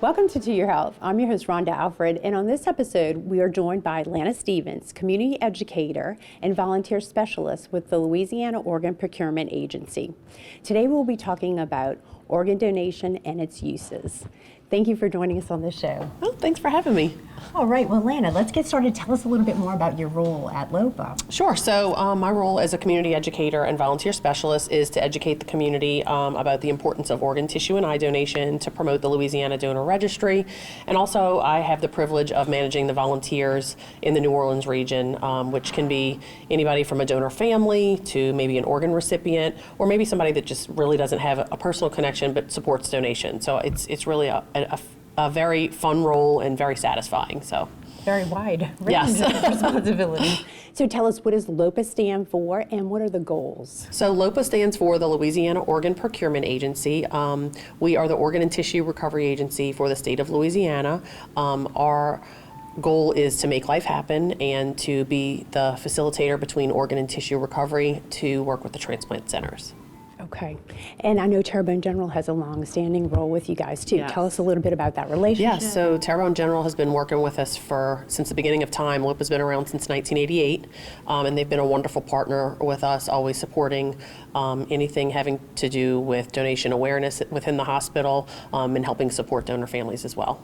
Welcome to Your Health. I'm your host, Rhonda Alfred, and on this episode, we are joined by Lana Stevens, community educator and volunteer specialist with the Louisiana Organ Procurement Agency. Today, we'll be talking about organ donation and its uses. Thank you for joining us on this show. Oh, thanks for having me. All right, well, Lana, let's get started. Tell us a little bit more about your role at LOPA. Sure. So my role as a community educator and volunteer specialist is to educate the community about the importance of organ tissue and eye donation, to promote the Louisiana Donor Registry, and also I have the privilege of managing the volunteers in the New Orleans region, which can be anybody from a donor family to maybe an organ recipient, or maybe somebody that just really doesn't have a personal connection but supports donation. So it's really a very fun role and very satisfying. So very wide range yes. of responsibility. So tell us, what does LOPA stand for and what are the goals? So LOPA stands for the Louisiana Organ Procurement Agency. We are the organ and tissue recovery agency for the state of Louisiana. Our goal is to make life happen and to be the facilitator between organ and tissue recovery to work with the transplant centers. Okay. And I know Terrebonne General has a long-standing role with you guys, too. Yes. Tell us a little bit about that relationship. Yes, so Terrebonne General has been working with us since the beginning of time. LOPA's been around since 1988, and they've been a wonderful partner with us, always supporting anything having to do with donation awareness within the hospital, and helping support donor families as well.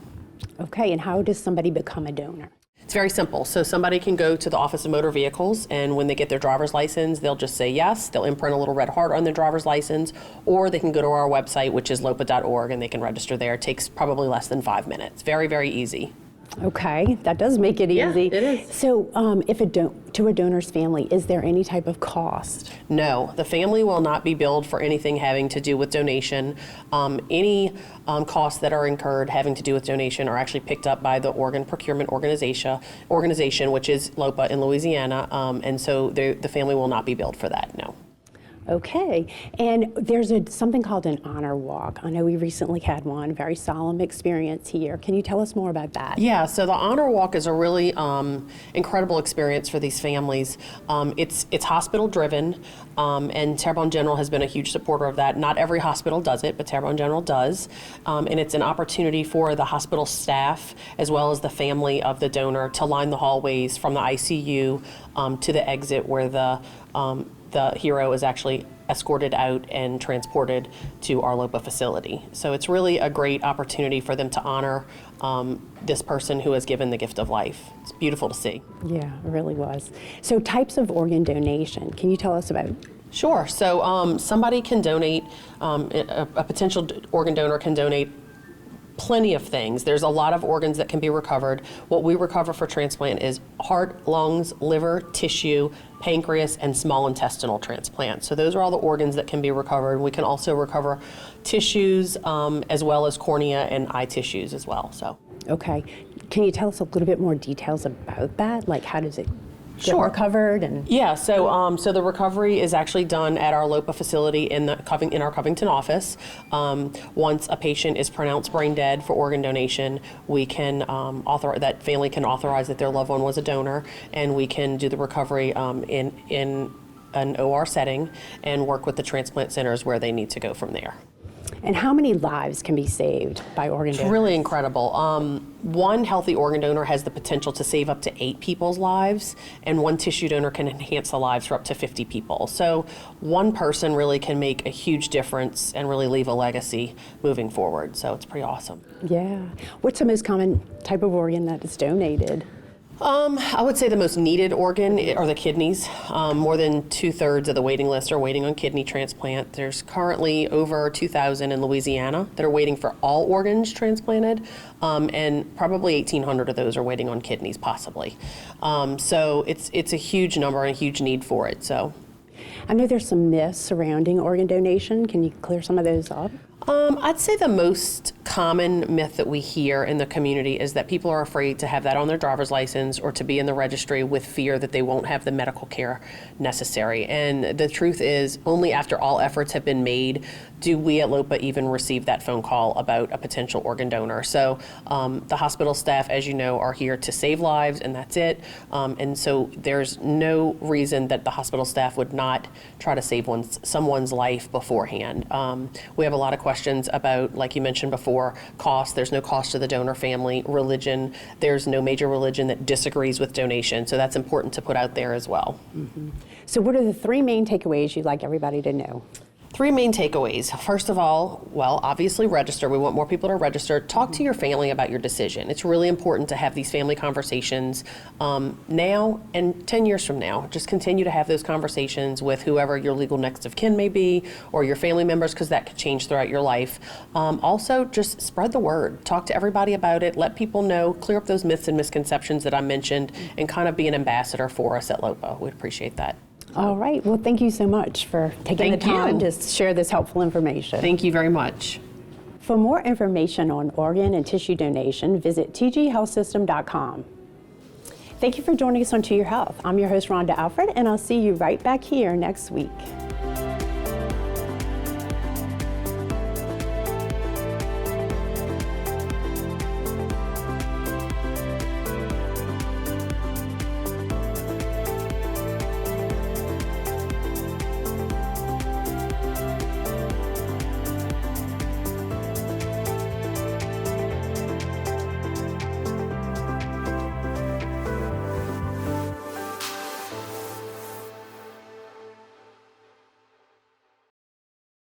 Okay, and how does somebody become a donor? It's very simple. So somebody can go to the Office of Motor Vehicles, and when they get their driver's license, they'll just say yes. They'll imprint a little red heart on their driver's license, or they can go to our website, which is lopa.org, and they can register there. It takes probably less than 5 minutes. Very, very easy. Okay, that does make it easy. Yeah, it is. So if to a donor's family, is there any type of cost? No, the family will not be billed for anything having to do with donation. Any costs that are incurred having to do with donation are actually picked up by the Organ Procurement Organization, which is LOPA in Louisiana, and so the family will not be billed for that, no. Okay, and there's something called an honor walk. I know we recently had one, very solemn experience here. Can you tell us more about that? Yeah, so the honor walk is a really incredible experience for these families. It's hospital driven, and Terrebonne General has been a huge supporter of that. Not every hospital does it, but Terrebonne General does, and it's an opportunity for the hospital staff as well as the family of the donor to line the hallways from the ICU to the exit where the hero is actually escorted out and transported to our LOPA facility. So it's really a great opportunity for them to honor this person who has given the gift of life. It's beautiful to see. Yeah, it really was. So types of organ donation, can you tell us about? Sure. So somebody can donate, a potential organ donor can donate plenty of things. There's a lot of organs that can be recovered. What we recover for transplant is heart, lungs, liver, tissue, pancreas, and small intestinal transplant. So those are all the organs that can be recovered. We can also recover tissues as well as cornea and eye tissues as well. So. Okay. Can you tell us a little bit more details about that? Like, how does it get recovered? And yeah, so the recovery is actually done at our LOPA facility in our Covington office. Once a patient is pronounced brain dead for organ donation, we can that family can authorize that their loved one was a donor, and we can do the recovery in an OR setting and work with the transplant centers where they need to go from there. And how many lives can be saved by organ donors? It's really incredible. One healthy organ donor has the potential to save up to 8 people's lives, and one tissue donor can enhance the lives for up to 50 people. So one person really can make a huge difference and really leave a legacy moving forward. So it's pretty awesome. Yeah. What's the most common type of organ that is donated? I would say the most needed organ are the kidneys. More than 2/3 of the waiting list are waiting on kidney transplant. There's currently over 2,000 in Louisiana that are waiting for all organs transplanted, and probably 1,800 of those are waiting on kidneys, possibly. So it's a huge number and a huge need for it. So, I know there's some myths surrounding organ donation. Can you clear some of those up? I'd say the most common myth that we hear in the community is that people are afraid to have that on their driver's license or to be in the registry with fear that they won't have the medical care necessary. And the truth is, only after all efforts have been made do we at LOPA even receive that phone call about a potential organ donor. So the hospital staff, as you know, are here to save lives, and that's it. And so there's no reason that the hospital staff would not try to save someone's life beforehand. We have a lot of questions about, like you mentioned before, cost. There's no cost to the donor family. Religion, there's no major religion that disagrees with donation, so that's important to put out there as well. So what are the 3 main takeaways you'd like everybody to know? 3 main takeaways. First of all, well, obviously register. We want more people to register. Talk to your family about your decision. It's really important to have these family conversations now and 10 years from now. Just continue to have those conversations with whoever your legal next of kin may be or your family members, because that could change throughout your life. Also, just spread the word. Talk to everybody about it. Let people know. Clear up those myths and misconceptions that I mentioned, and kind of be an ambassador for us at LOPA. We'd appreciate that. All right. Well, thank you so much for taking the time to share this helpful information. Thank you very much. For more information on organ and tissue donation, visit tghealthsystem.com. Thank you for joining us on To Your Health. I'm your host, Rhonda Alfred, and I'll see you right back here next week.